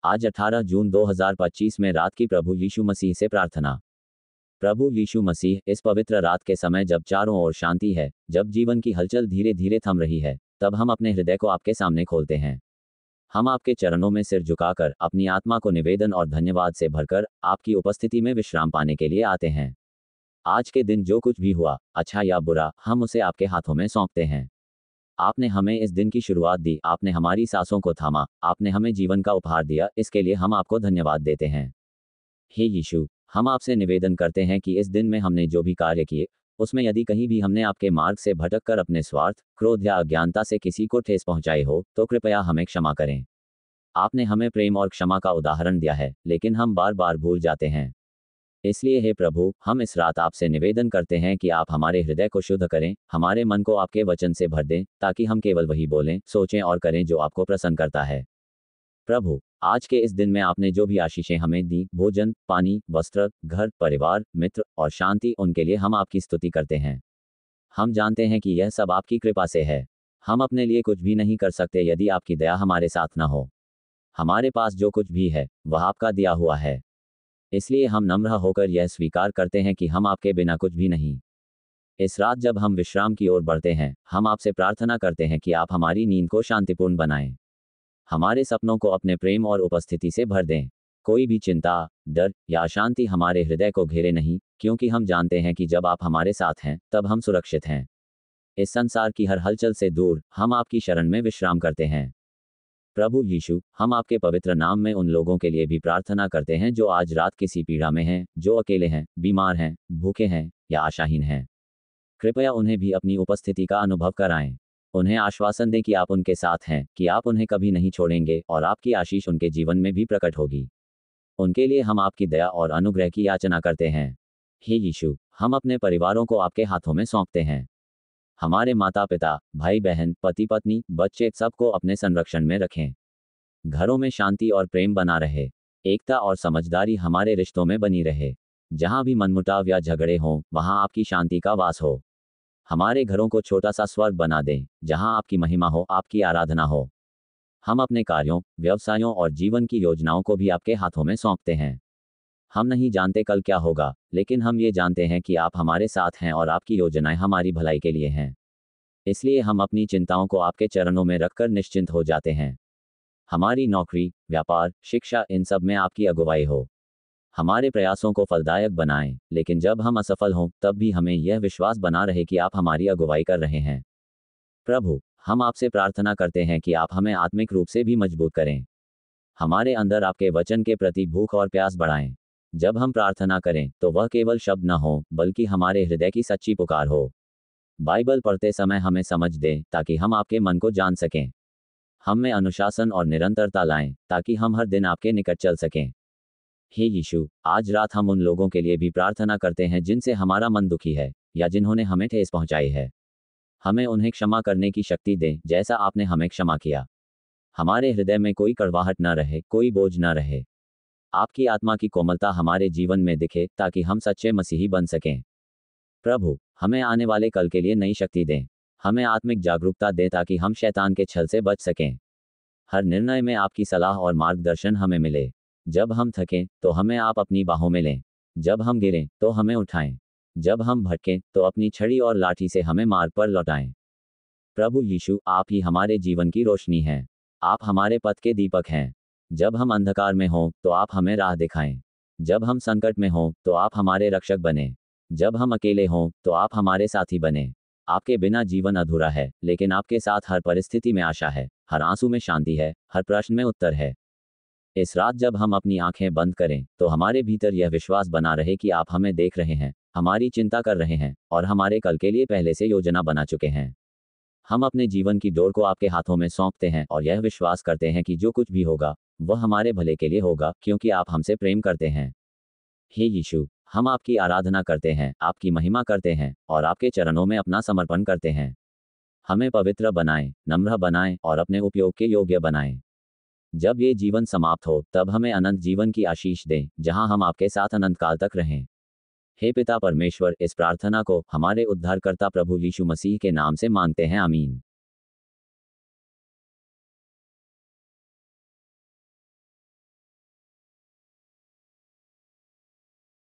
आज 18 जून 2025 में रात की प्रभु यीशु मसीह से प्रार्थना। प्रभु यीशु मसीह, इस पवित्र रात के समय जब चारों ओर शांति है, जब जीवन की हलचल धीरे धीरे थम रही है, तब हम अपने हृदय को आपके सामने खोलते हैं। हम आपके चरणों में सिर झुकाकर, अपनी आत्मा को निवेदन और धन्यवाद से भरकर, आपकी उपस्थिति में विश्राम पाने के लिए आते हैं। आज के दिन जो कुछ भी हुआ, अच्छा या बुरा, हम उसे आपके हाथों में सौंपते हैं। आपने हमें इस दिन की शुरुआत दी, आपने हमारी सांसों को थामा, आपने हमें जीवन का उपहार दिया, इसके लिए हम आपको धन्यवाद देते हैं। हे यीशु, हम आपसे निवेदन करते हैं कि इस दिन में हमने जो भी कार्य किए, उसमें यदि कहीं भी हमने आपके मार्ग से भटककर अपने स्वार्थ, क्रोध या अज्ञानता से किसी को ठेस पहुंचाई हो, तो कृपया हमें क्षमा करें। आपने हमें प्रेम और क्षमा का उदाहरण दिया है, लेकिन हम बार बार भूल जाते हैं। इसलिए हे प्रभु, हम इस रात आपसे निवेदन करते हैं कि आप हमारे हृदय को शुद्ध करें, हमारे मन को आपके वचन से भर दें, ताकि हम केवल वही बोलें, सोचें और करें जो आपको प्रसन्न करता है। प्रभु, आज के इस दिन में आपने जो भी आशीषें हमें दी, भोजन, पानी, वस्त्र, घर, परिवार, मित्र और शांति, उनके लिए हम आपकी स्तुति करते हैं। हम जानते हैं कि यह सब आपकी कृपा से है। हम अपने लिए कुछ भी नहीं कर सकते यदि आपकी दया हमारे साथ न हो। हमारे पास जो कुछ भी है, वह आपका दिया हुआ है। इसलिए हम नम्र होकर यह स्वीकार करते हैं कि हम आपके बिना कुछ भी नहीं। इस रात जब हम विश्राम की ओर बढ़ते हैं, हम आपसे प्रार्थना करते हैं कि आप हमारी नींद को शांतिपूर्ण बनाएं। हमारे सपनों को अपने प्रेम और उपस्थिति से भर दें। कोई भी चिंता, डर या अशांति हमारे हृदय को घेरे नहीं, क्योंकि हम जानते हैं कि जब आप हमारे साथ हैं, तब हम सुरक्षित हैं। इस संसार की हर हलचल से दूर, हम आपकी शरण में विश्राम करते हैं। प्रभु यीशु, हम आपके पवित्र नाम में उन लोगों के लिए भी प्रार्थना करते हैं जो आज रात किसी पीड़ा में हैं, जो अकेले हैं, बीमार हैं, भूखे हैं या आशाहीन हैं। कृपया उन्हें भी अपनी उपस्थिति का अनुभव कराएं। उन्हें आश्वासन दें कि आप उनके साथ हैं, कि आप उन्हें कभी नहीं छोड़ेंगे और आपकी आशीष उनके जीवन में भी प्रकट होगी। उनके लिए हम आपकी दया और अनुग्रह की याचना करते हैं। हे यीशु, हम अपने परिवारों को आपके हाथों में सौंपते हैं। हमारे माता पिता, भाई बहन, पति पत्नी, बच्चे, सबको अपने संरक्षण में रखें। घरों में शांति और प्रेम बना रहे। एकता और समझदारी हमारे रिश्तों में बनी रहे। जहां भी मनमुटाव या झगड़े हों, वहां आपकी शांति का वास हो। हमारे घरों को छोटा सा स्वर्ग बना दें, जहां आपकी महिमा हो, आपकी आराधना हो। हम अपने कार्यों, व्यवसायों और जीवन की योजनाओं को भी आपके हाथों में सौंपते हैं। हम नहीं जानते कल क्या होगा, लेकिन हम ये जानते हैं कि आप हमारे साथ हैं और आपकी योजनाएं हमारी भलाई के लिए हैं। इसलिए हम अपनी चिंताओं को आपके चरणों में रखकर निश्चिंत हो जाते हैं। हमारी नौकरी, व्यापार, शिक्षा, इन सब में आपकी अगुवाई हो। हमारे प्रयासों को फलदायक बनाएं, लेकिन जब हम असफल हों, तब भी हमें यह विश्वास बना रहे कि आप हमारी अगुवाई कर रहे हैं। प्रभु, हम आपसे प्रार्थना करते हैं कि आप हमें आत्मिक रूप से भी मजबूत करें। हमारे अंदर आपके वचन के प्रति भूख और प्यास बढ़ाएं। जब हम प्रार्थना करें, तो वह केवल शब्द न हो, बल्कि हमारे हृदय की सच्ची पुकार हो। बाइबल पढ़ते समय हमें समझ दें, ताकि हम आपके मन को जान सकें। हम में अनुशासन और निरंतरता लाएं, ताकि हम हर दिन आपके निकट चल सकें। हे यीशु, आज रात हम उन लोगों के लिए भी प्रार्थना करते हैं जिनसे हमारा मन दुखी है, या जिन्होंने हमें ठेस पहुंचाई है। हमें उन्हें क्षमा करने की शक्ति दें, जैसा आपने हमें क्षमा किया। हमारे हृदय में कोई कड़वाहट न रहे, कोई बोझ न रहे। आपकी आत्मा की कोमलता हमारे जीवन में दिखे, ताकि हम सच्चे मसीही बन सकें। प्रभु, हमें आने वाले कल के लिए नई शक्ति दें। हमें आत्मिक जागरूकता दें, ताकि हम शैतान के छल से बच सकें। हर निर्णय में आपकी सलाह और मार्गदर्शन हमें मिले। जब हम थकें, तो हमें आप अपनी बाहों में लें। जब हम गिरें, तो हमें उठाएं। जब हम भटकें, तो अपनी छड़ी और लाठी से हमें मार्ग पर लौटाएं। प्रभु यीशु, आप ही हमारे जीवन की रोशनी हैं। आप हमारे पथ के दीपक हैं। जब हम अंधकार में हों, तो आप हमें राह दिखाएं। जब हम संकट में हों, तो आप हमारे रक्षक बने। जब हम अकेले हों, तो आप हमारे साथी बने। आपके बिना जीवन अधूरा है, लेकिन आपके साथ हर परिस्थिति में आशा है, हर आंसू में शांति है, हर प्रश्न में उत्तर है। इस रात जब हम अपनी आंखें बंद करें, तो हमारे भीतर यह विश्वास बना रहे कि आप हमें देख रहे हैं, हमारी चिंता कर रहे हैं, और हमारे कल के लिए पहले से योजना बना चुके हैं। हम अपने जीवन की डोर को आपके हाथों में सौंपते हैं और यह विश्वास करते हैं कि जो कुछ भी होगा, वह हमारे भले के लिए होगा, क्योंकि आप हमसे प्रेम करते हैं। हे यीशु, हम आपकी आराधना करते हैं, आपकी महिमा करते हैं और आपके चरणों में अपना समर्पण करते हैं। हमें पवित्र बनाएं, नम्र बनाएं और अपने उपयोग के योग्य बनाएं। जब ये जीवन समाप्त हो, तब हमें अनंत जीवन की आशीष दें, जहां हम आपके साथ अनंत काल तक रहें। हे पिता परमेश्वर, इस प्रार्थना को हमारे उद्धारकर्ता प्रभु यीशु मसीह के नाम से मांगते हैं, आमीन।